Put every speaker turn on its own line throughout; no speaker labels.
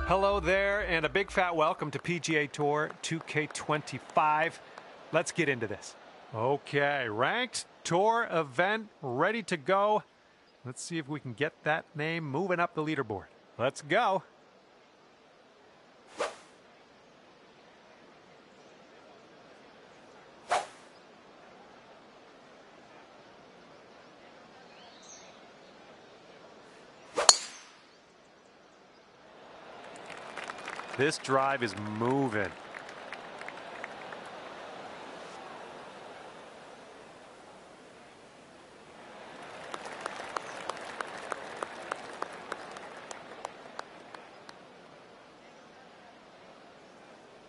Hello there, and a big fat welcome to PGA Tour 2K25. Let's get into this. Okay, ranked tour event ready to go. Let's see if we can get that name moving up the leaderboard. Let's go. This drive is moving.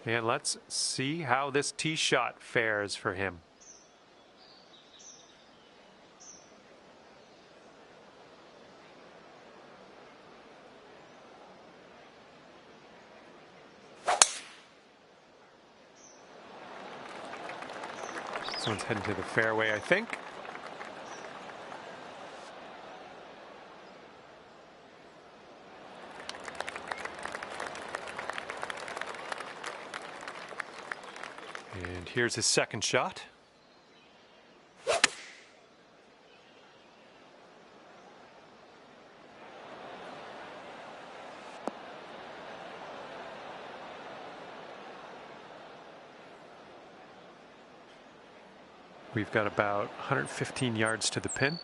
And let's see how this tee shot fares for him. This one's heading to the fairway, I think. And here's his second shot. We've got about 115 yards to the pin.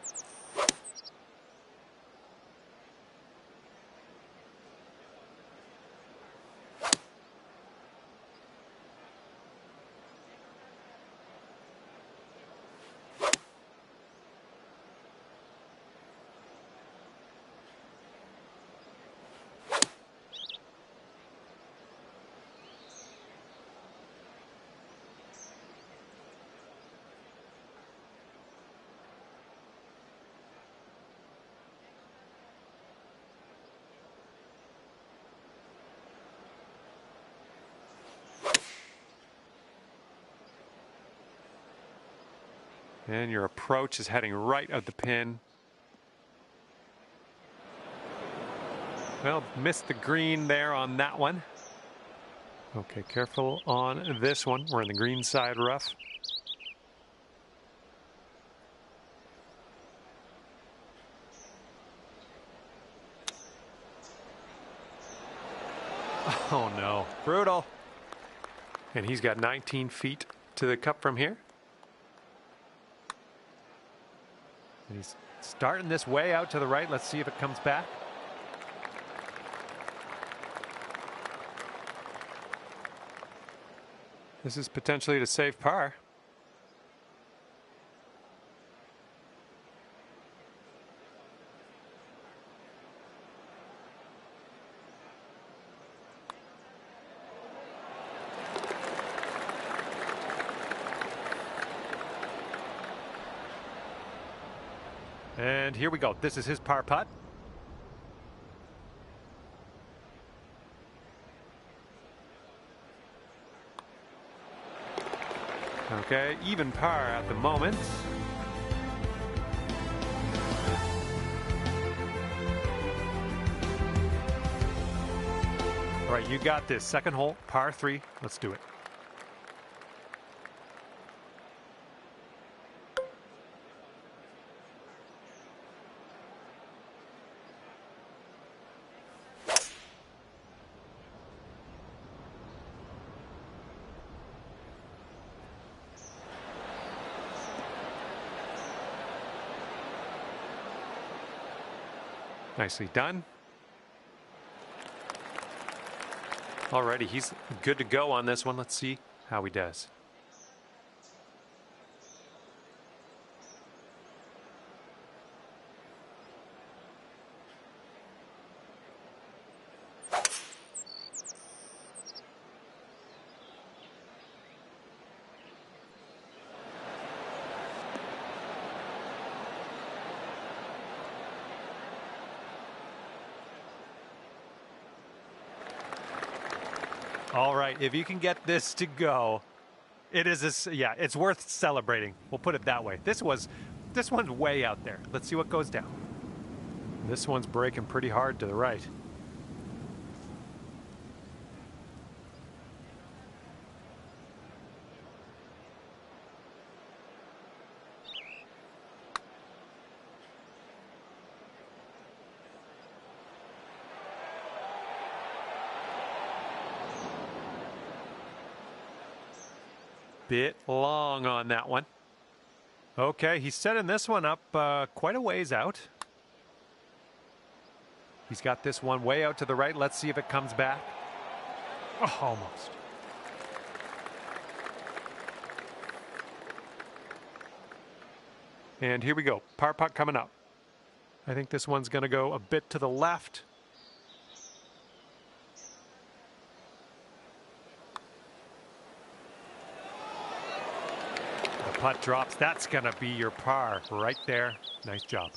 And your approach is heading right at the pin. Well, missed the green there on that one. Okay, careful on this one. We're in the green side rough. Oh no, brutal. And he's got 19 feet to the cup from here. And he's starting this way out to the right. Let's see if it comes back. This is potentially to save par. And here we go. This is his par putt. Okay, even par at the moment. All right, you got this. Second hole, par 3. Let's do it. Nicely done. Alrighty, he's good to go on this one. Let's see how he does. All right, if you can get this to go, it is yeah, it's worth celebrating. We'll put it that way. This one's way out there. Let's see what goes down. This one's breaking pretty hard to the right. Bit long on that one. Okay, he's setting this one up quite a ways out. He's got this one way out to the right. Let's see if it comes back. Oh, almost. And here we go. Par putt coming up. I think this one's going to go a bit to the left. The putt drops. That's going to be your par right there. Nice job.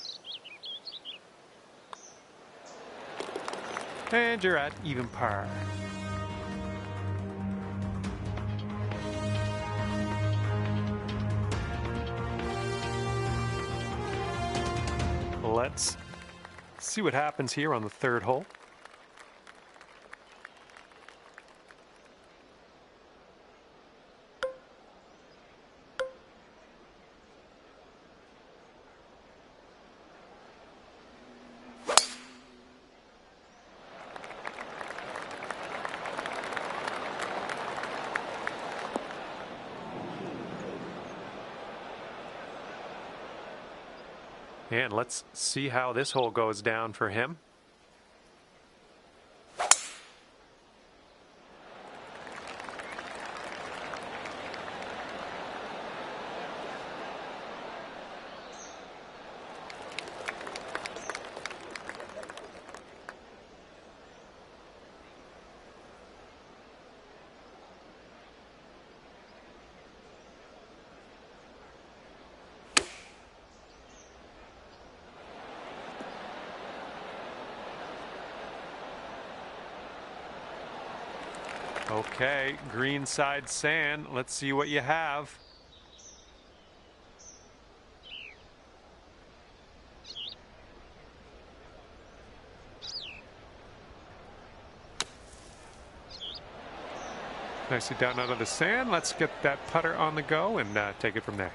And you're at even par. Let's see what happens here on the third hole. And let's see how this hole goes down for him. Okay, green side sand. Let's see what you have. Nicely down out of the sand. Let's get that putter on the go and take it from there.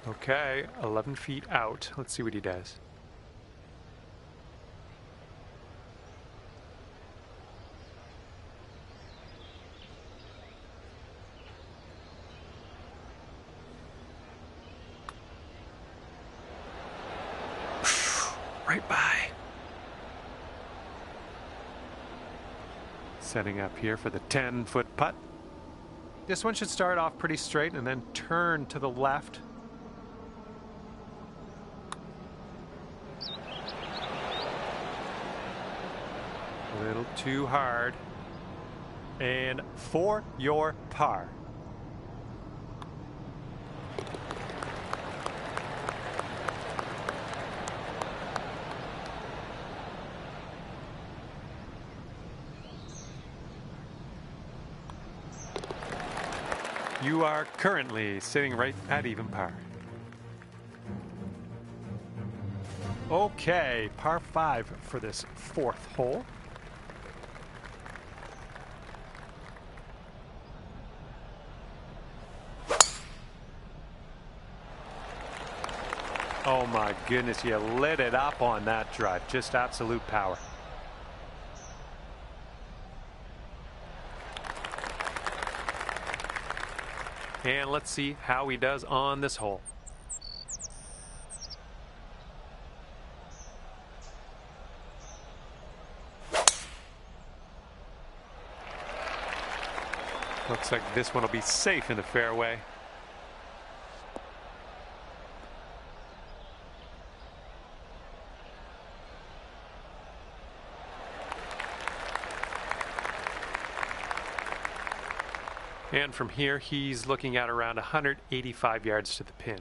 Okay, 11 feet out. Let's see what he does. Right by. Setting up here for the 10-foot putt. This one should start off pretty straight and then turn to the left. A little too hard. And for your par. You are currently sitting right at even par. Okay, par 5 for this fourth hole. Oh my goodness, you lit it up on that drive. Just absolute power. And let's see how he does on this hole. Looks like this one will be safe in the fairway. And from here, he's looking at around 185 yards to the pin.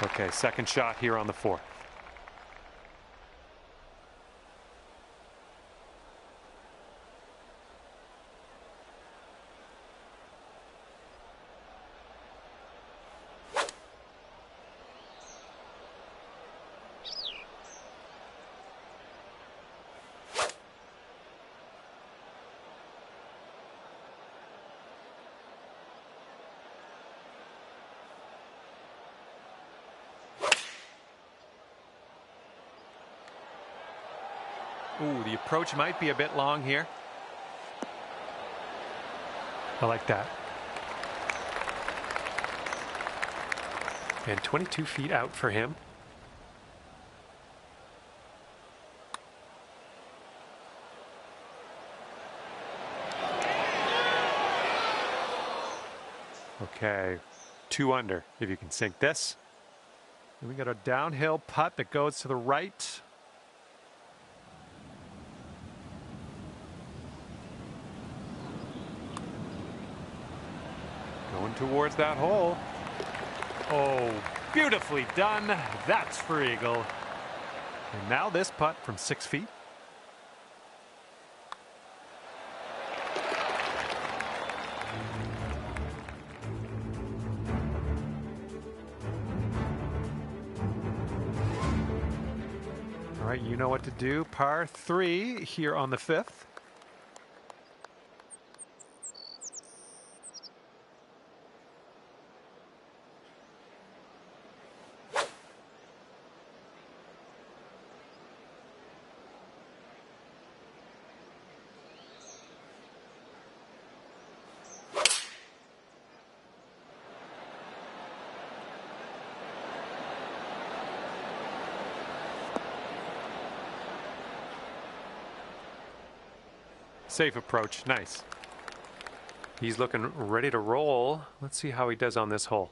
Okay, second shot here on the fourth. Ooh, the approach might be a bit long here. I like that. And 22 feet out for him. Okay, 2 under if you can sink this. And we got a downhill putt that goes to the right. Going towards that hole. Oh, beautifully done. That's for eagle. And now this putt from 6 feet. All right, you know what to do. Par 3 here on the 5th. Safe approach, nice. He's looking ready to roll. Let's see how he does on this hole.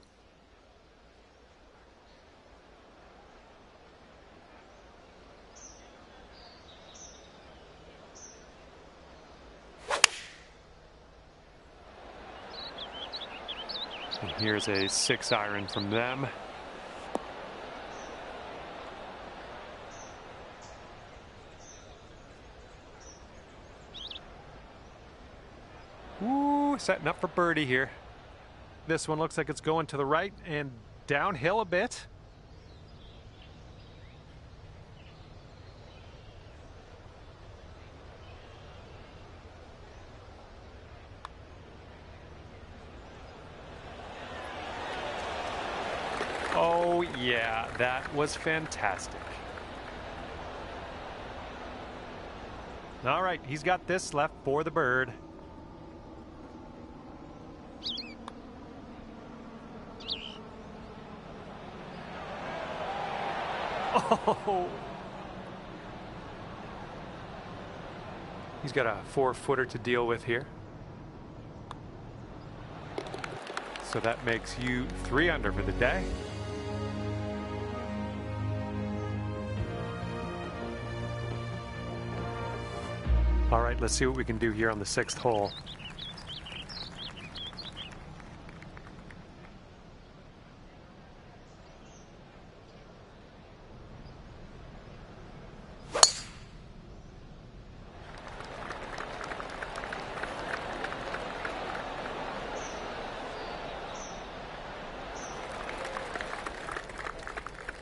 And here's a 6-iron from them. Ooh, setting up for birdie here. This one looks like it's going to the right and downhill a bit. Oh yeah, that was fantastic. All right, he's got this left for the bird. Oh. He's got a 4-footer to deal with here. So that makes you 3 under for the day. All right, let's see what we can do here on the 6th hole.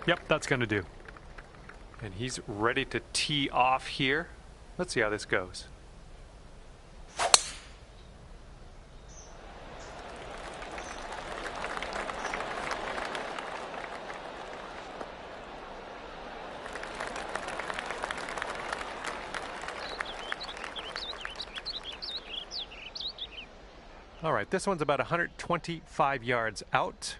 Yep, that's going to do. And he's ready to tee off here. Let's see how this goes. All right, this one's about 125 yards out.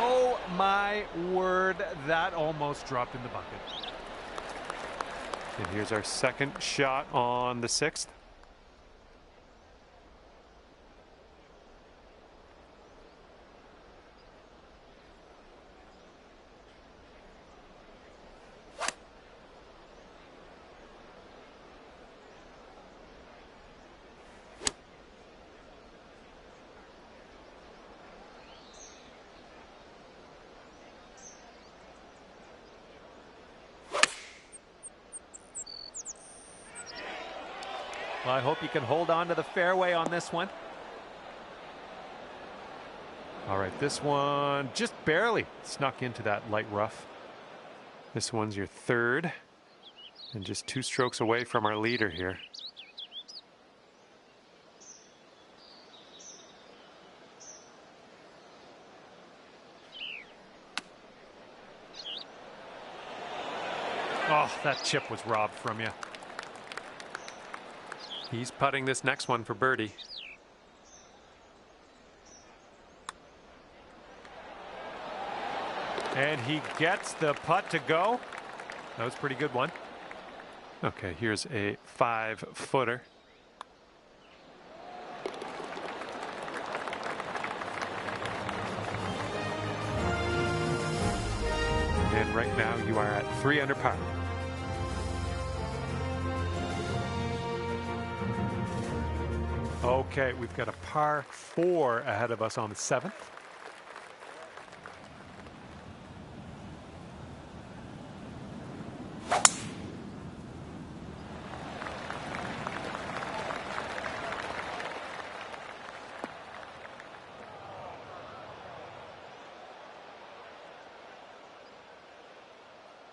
Oh my word, that almost dropped in the bucket. And here's our second shot on the 6th. Well, I hope you can hold on to the fairway on this one. All right, this one just barely snuck into that light rough. This one's your 3rd, and just 2 strokes away from our leader here. Oh, that chip was robbed from you. He's putting this next one for birdie. And he gets the putt to go. That was a pretty good one. Okay, here's a 5-footer. And right now you are at 3 under par. Okay, we've got a par 4 ahead of us on the 7th.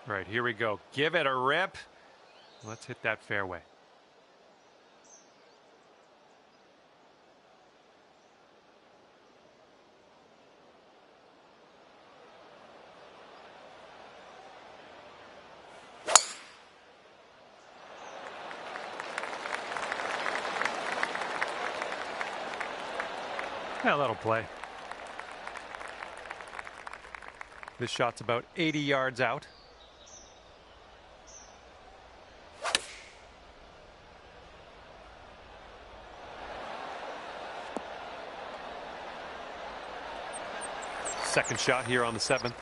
Right, here we go. Give it a rip. Let's hit that fairway. Yeah, that'll play. This shot's about 80 yards out. Second shot here on the 7th.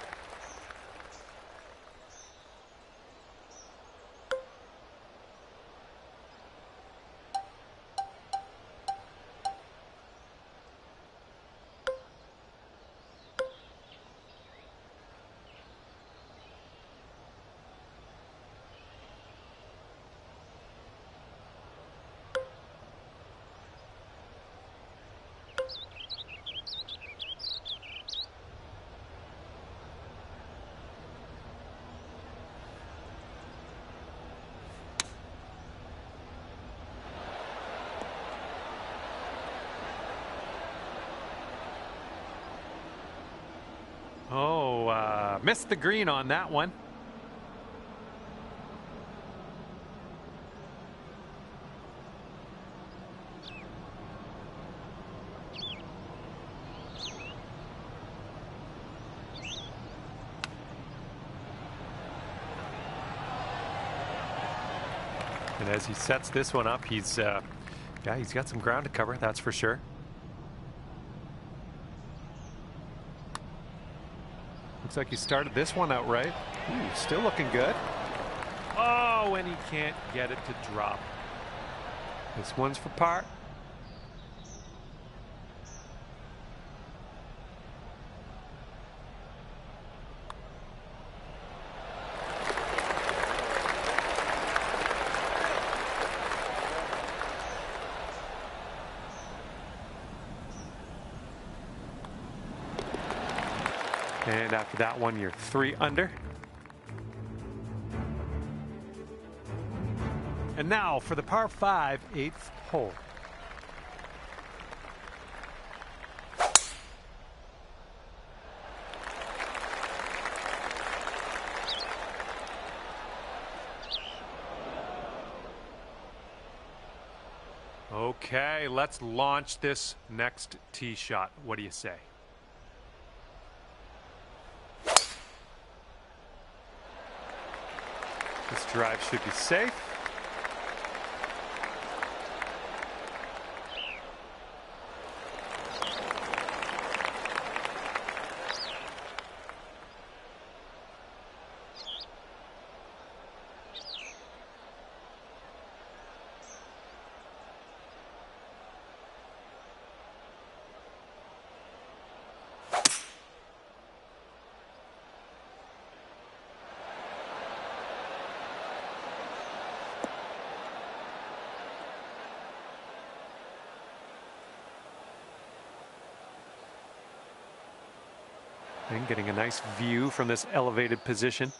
Oh, missed the green on that one. And as he sets this one up, he's got some ground to cover, that's for sure. Looks like he started this one out right. Ooh, still looking good. Oh, and he can't get it to drop. This one's for par. And after that one, you're 3 under. And now for the par 5, 8th hole. Okay, let's launch this next tee shot. What do you say? This drive should be safe. And getting a nice view from this elevated position.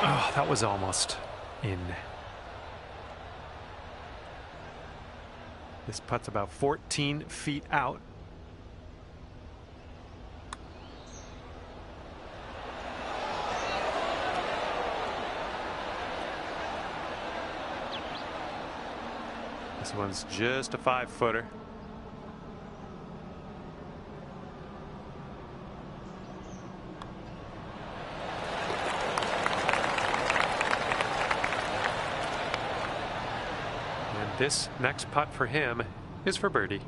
Oh, that was almost in. This putt's about 14 feet out. This one's just a 5-footer. And this next putt for him is for birdie.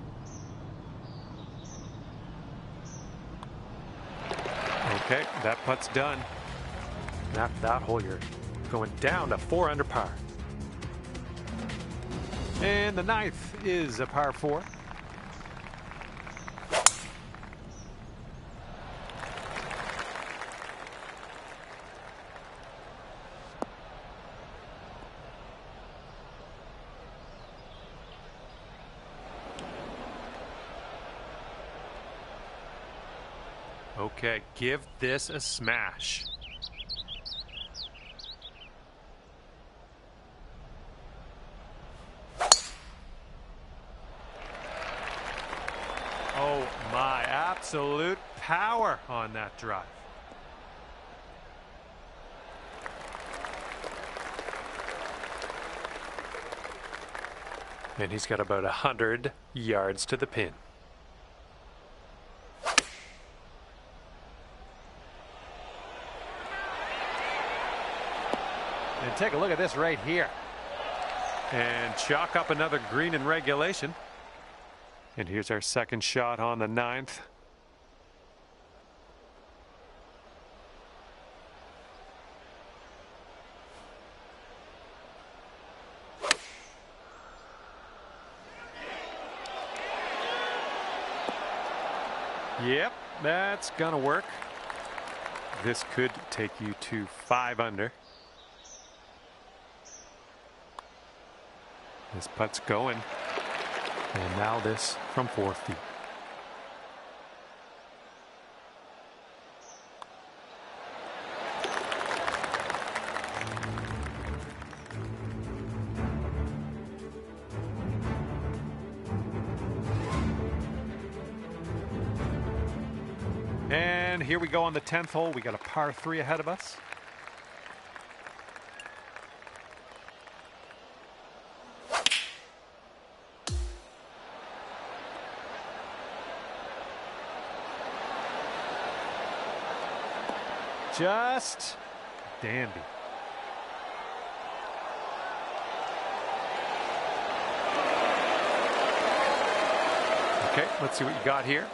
Okay, that putt's done. After that hole, you're going down to 4 under par. And the 9th is a par 4. Okay, give this a smash. Oh my, absolute power on that drive. And he's got about 100 yards to the pin. And take a look at this right here. And chalk up another green in regulation. And here's our second shot on the 9th. Yep, that's gonna work. This could take you to 5 under. This putt's going. And now this from 4 feet. And here we go on the 10th hole. We got a par 3 ahead of us. Just dandy. Okay, let's see what you got here.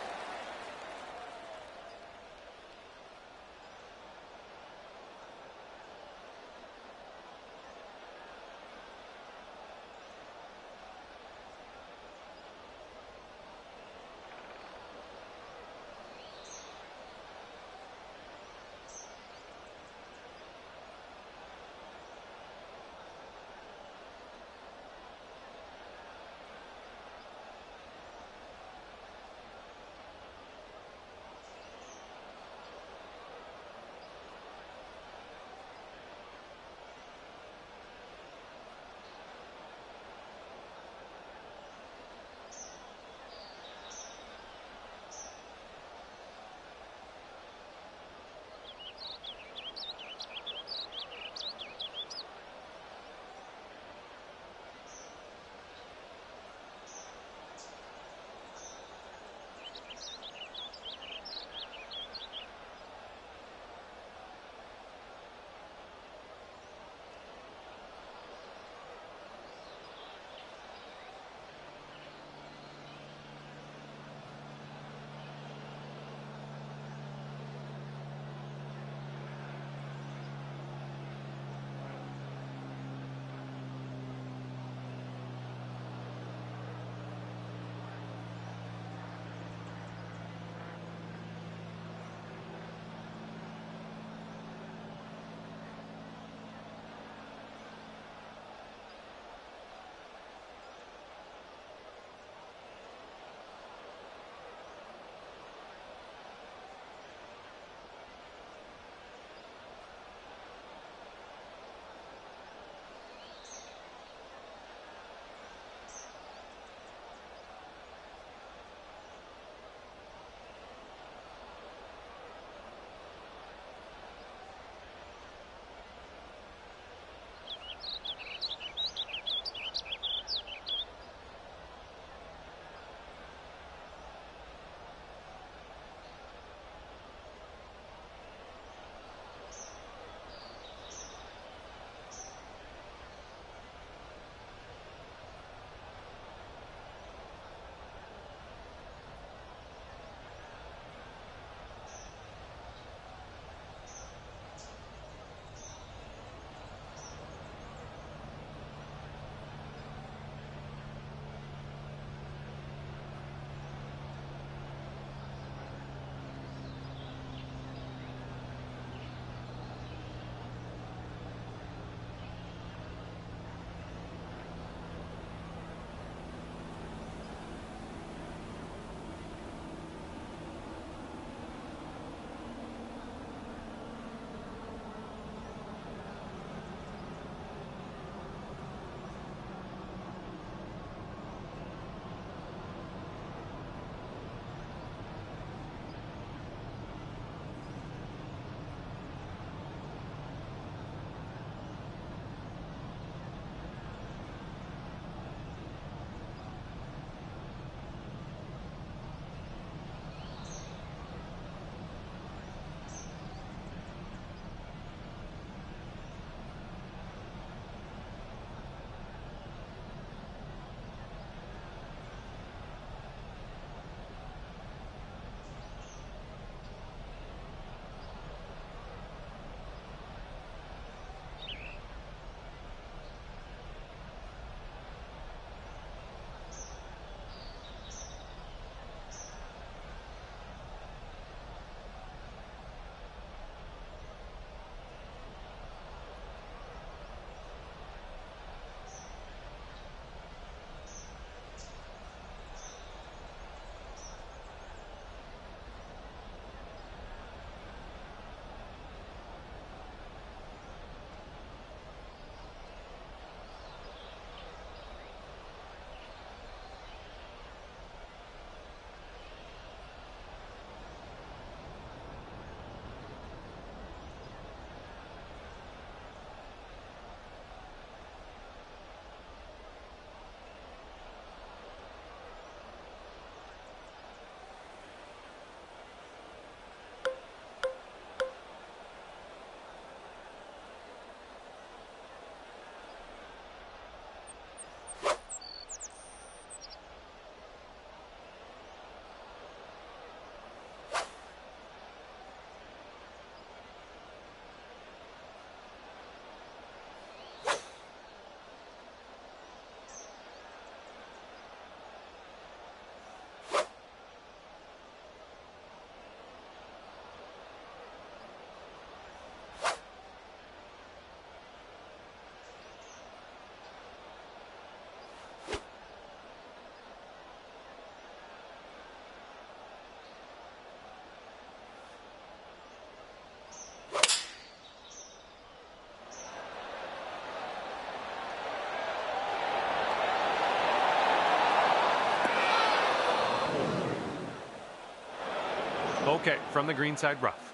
Okay, from the greenside rough.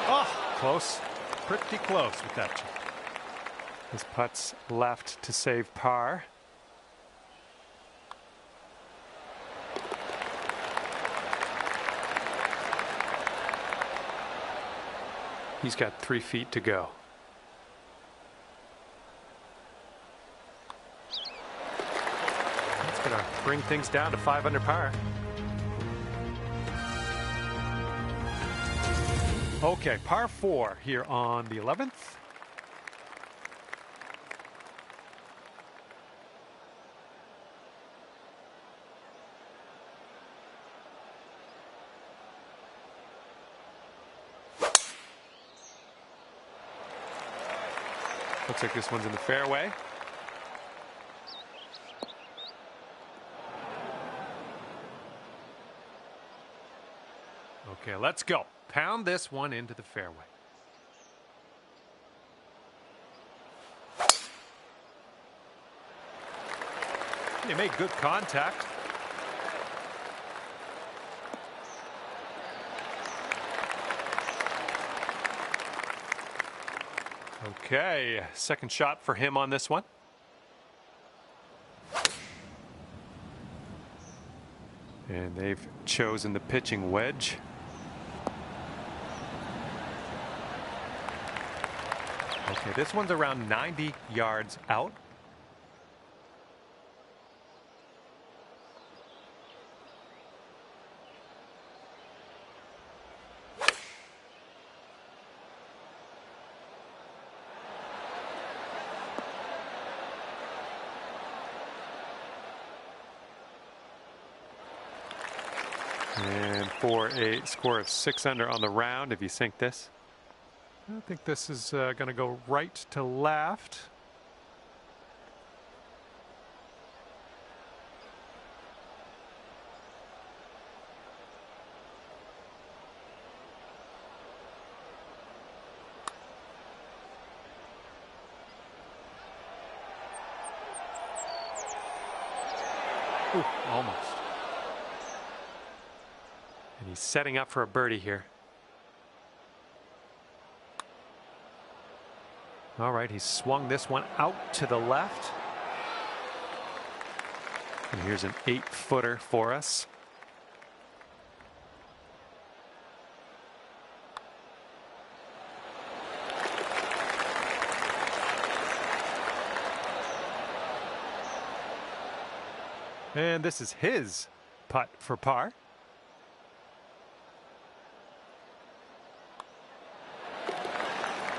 Oh, close. Pretty close with that chip. His putt's left to save par. He's got 3 feet to go. That's going to bring things down to 5 under par. Okay, par 4 here on the 11th. Looks like this one's in the fairway. Okay, let's go. Pound this one into the fairway. They made good contact. Okay, second shot for him on this one. And they've chosen the pitching wedge. Okay, this one's around 90 yards out. And for a score of 6 under on the round, if you sink this. I think this is going to go right to left. Ooh, almost. And he's setting up for a birdie here. All right, he swung this one out to the left. And here's an 8-footer for us. And this is his putt for par.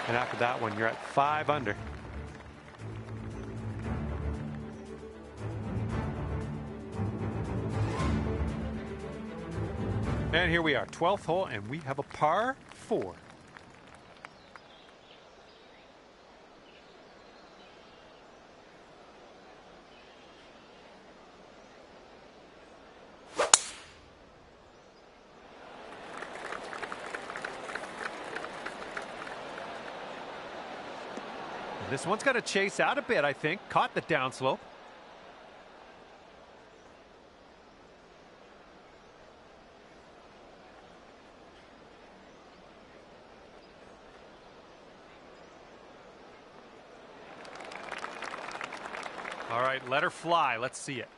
And after that one, you're at 5 under. And here we are, 12th hole, and we have a par 4. This one's got to chase out a bit, I think. Caught the downslope. All right, let her fly. Let's see it.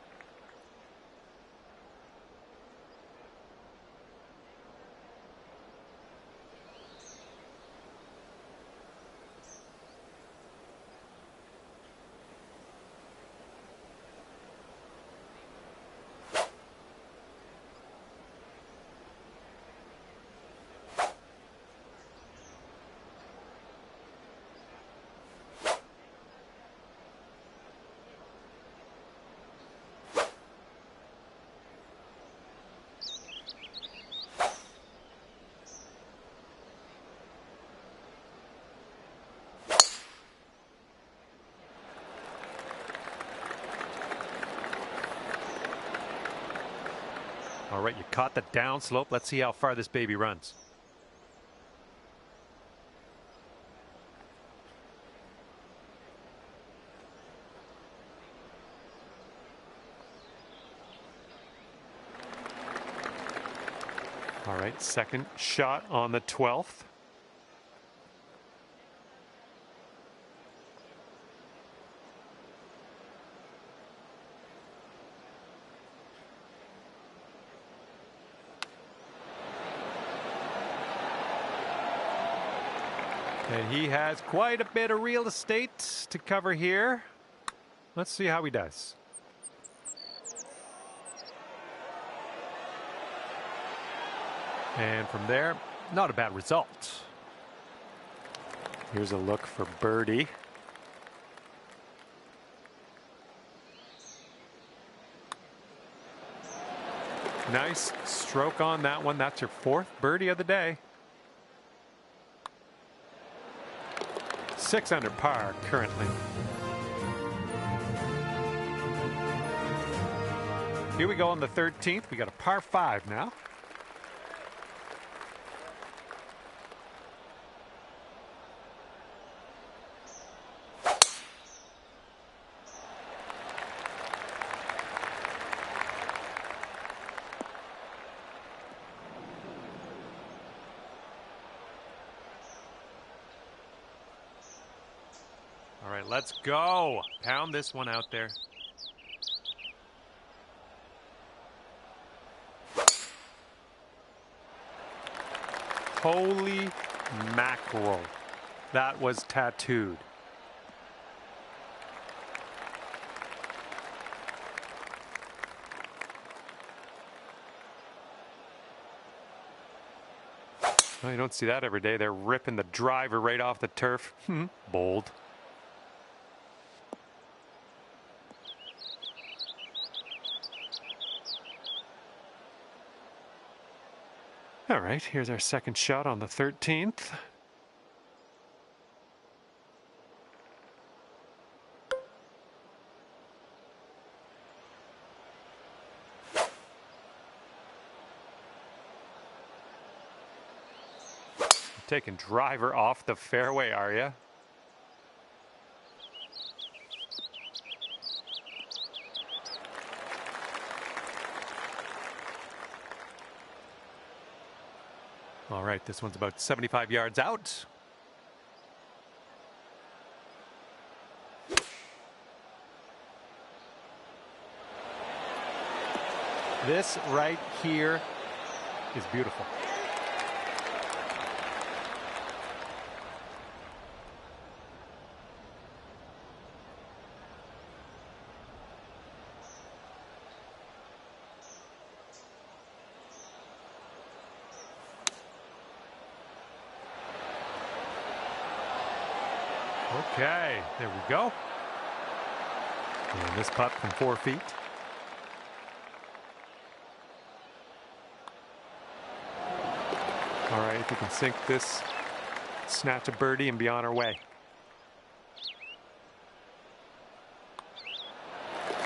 All right, you caught the downslope. Let's see how far this baby runs. All right, second shot on the 12th. And he has quite a bit of real estate to cover here. Let's see how he does. And from there, not a bad result. Here's a look for birdie. Nice stroke on that one. That's your fourth birdie of the day. 6 under par currently. Here we go on the 13th. We got a par 5 now. All right, let's go. Pound this one out there. Holy mackerel. That was tattooed. Well, you don't see that every day. They're ripping the driver right off the turf. Bold. All right, here's our second shot on the 13th. Taking driver off the fairway, are you? All right, this one's about 75 yards out. This right here is beautiful. Okay, there we go. And this putt from 4 feet. All right, if we can sink this, snatch a birdie and be on our way.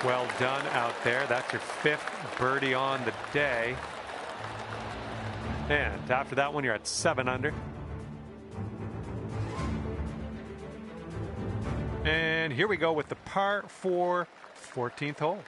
Well done out there. That's your 5th birdie on the day. And after that one, you're at 7 under. And here we go with the par 4 14th hole.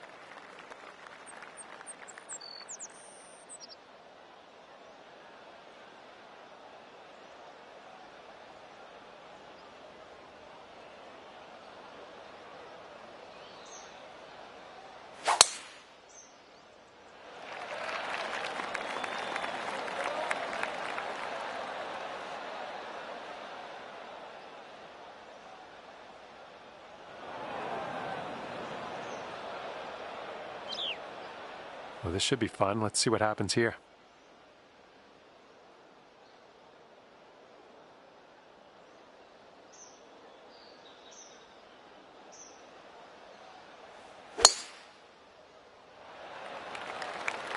Well, this should be fun. Let's see what happens here.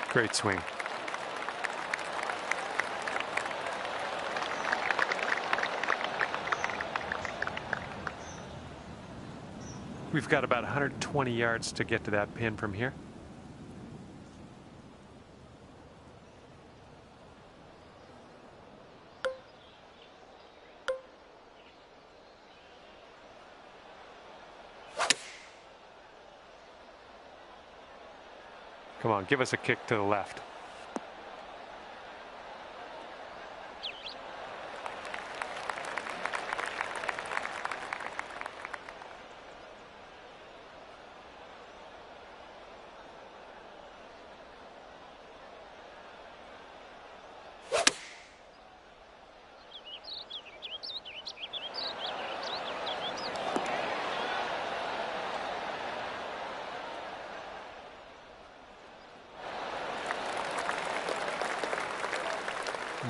Great swing. We've got about 120 yards to get to that pin from here. Come on, give us a kick to the left.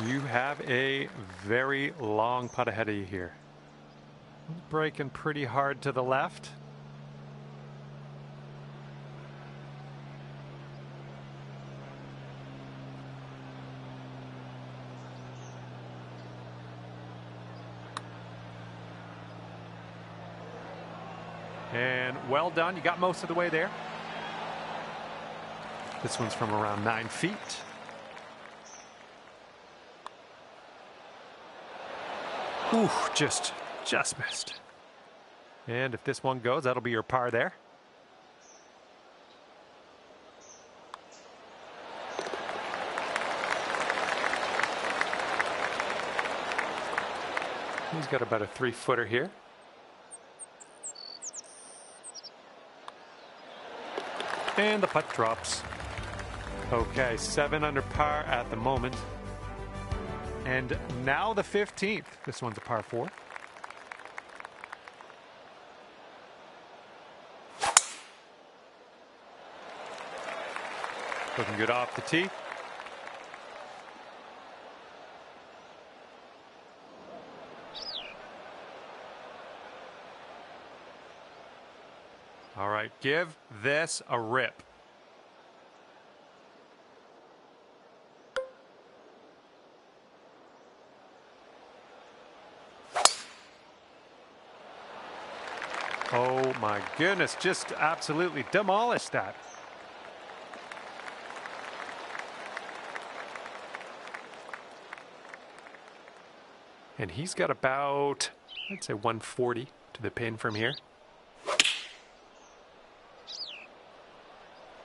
You have a very long putt ahead of you here. Breaking pretty hard to the left. And well done. You got most of the way there. This one's from around 9 feet. Ooh, just missed. And if this one goes, that'll be your par there. He's got about a 3-footer here. And the putt drops. Okay, 7 under par at the moment. And now the 15th. This one's a par 4. Looking good off the tee. All right, give this a rip. Oh my goodness, just absolutely demolished that. And he's got about, I'd say 140 to the pin from here.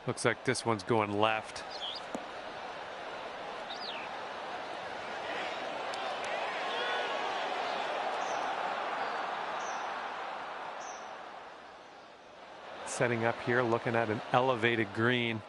Looks like this one's going left. Setting up here, looking at an elevated green.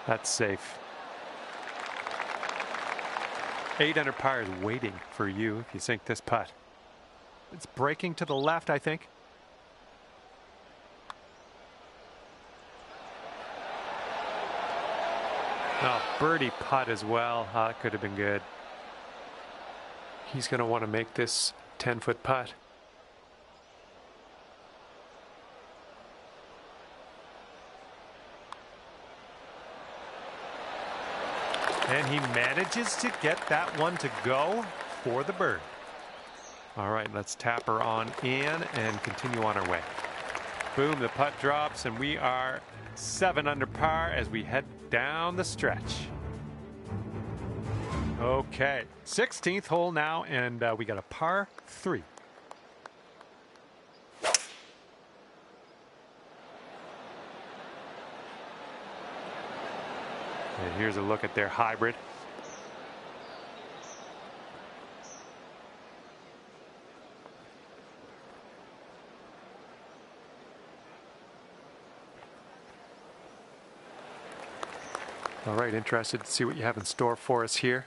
That's safe. 8 under par is waiting for you if you sink this putt. It's breaking to the left, I think. Oh, birdie putt as well. Oh, that could have been good. He's going to want to make this 10-foot putt. And he manages to get that one to go for the bird. All right, let's tap her on in and continue on our way. Boom, the putt drops, and we are 7 under par as we head down the stretch. Okay, 16th hole now, and we got a par 3. And here's a look at their hybrid. All right, interested to see what you have in store for us here.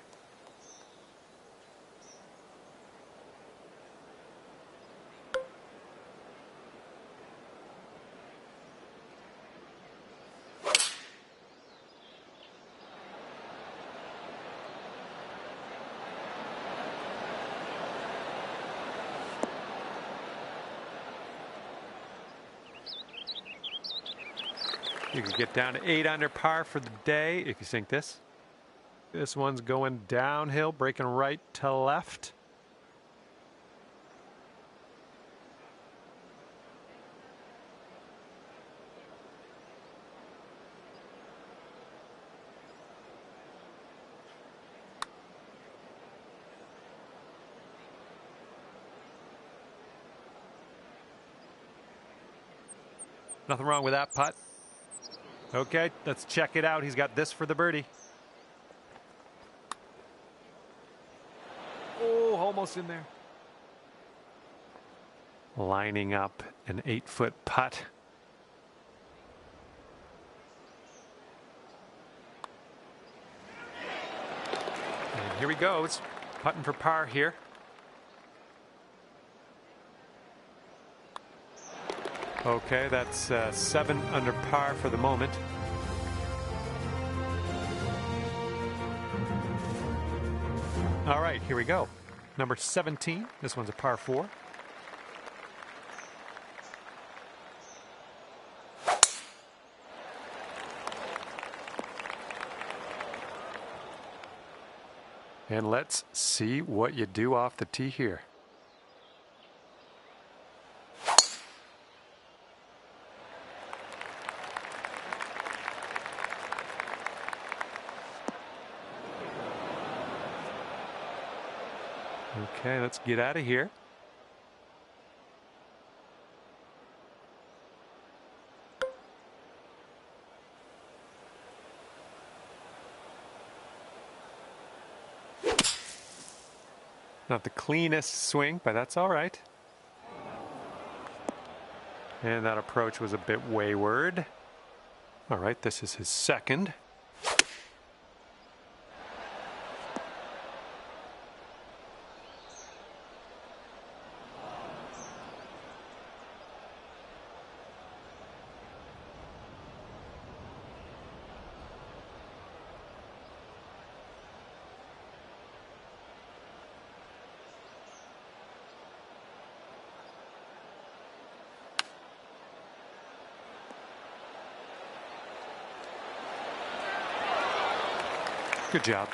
You can get down to 8 under par for the day if you sink this. This one's going downhill, breaking right to left. Nothing wrong with that putt. Okay, let's check it out. He's got this for the birdie. Oh, almost in there. lining up an 8-foot putt. And here he goes, putting for par here. Okay, that's 7 under par for the moment. All right, here we go. Number 17. This one's a par 4. And let's see what you do off the tee here. Okay, let's get out of here. Not the cleanest swing, but that's all right. And that approach was a bit wayward. All right, this is his second. Good job.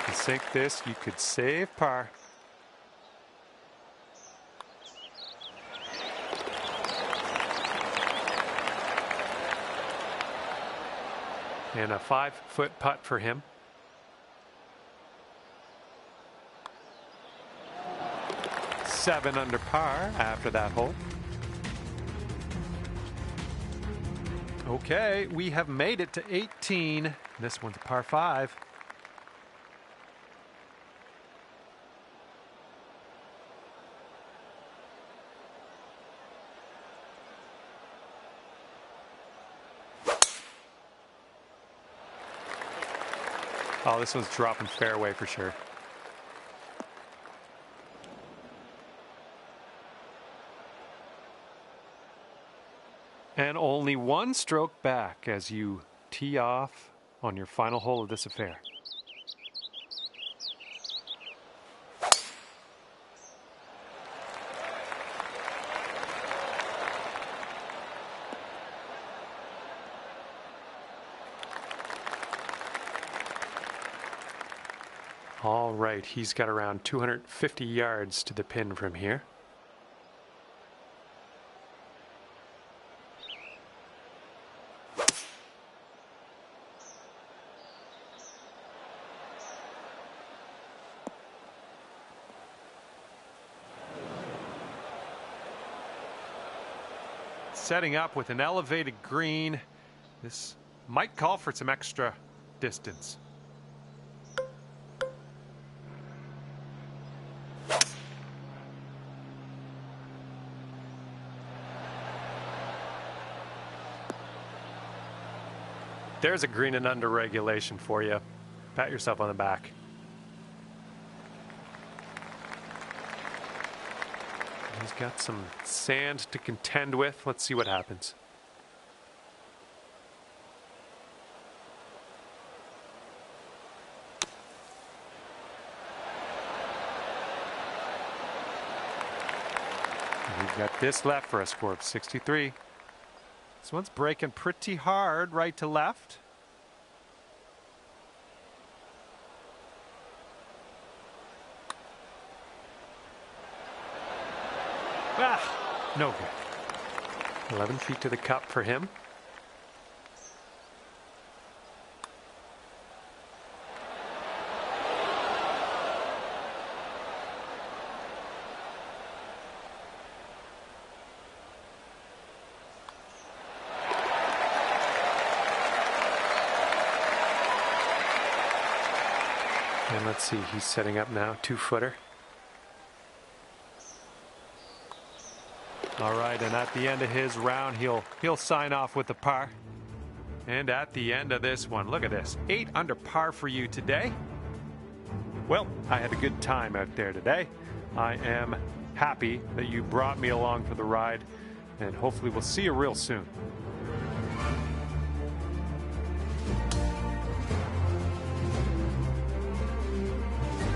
To sink this, you could save par. And a 5-foot putt for him. Seven under par after that hole. Okay, we have made it to 18. This one's a par 5. Oh, this one's dropping fairway for sure. And only one stroke back as you tee off on your final hole of this affair. All right, he's got around 250 yards to the pin from here. Setting up with an elevated green. This might call for some extra distance. There's a green and under regulation for you. Pat yourself on the back. He's got some sand to contend with. Let's see what happens. We've got this left for a score of 63. This one's breaking pretty hard right to left. Ah, no good. 11 feet to the cup for him. And let's see, he's setting up now, 2-footer. All right, and at the end of his round, he'll sign off with the par. And at the end of this one, look at this, 8 under par for you today. Well, I had a good time out there today. I am happy that you brought me along for the ride, and hopefully we'll see you real soon.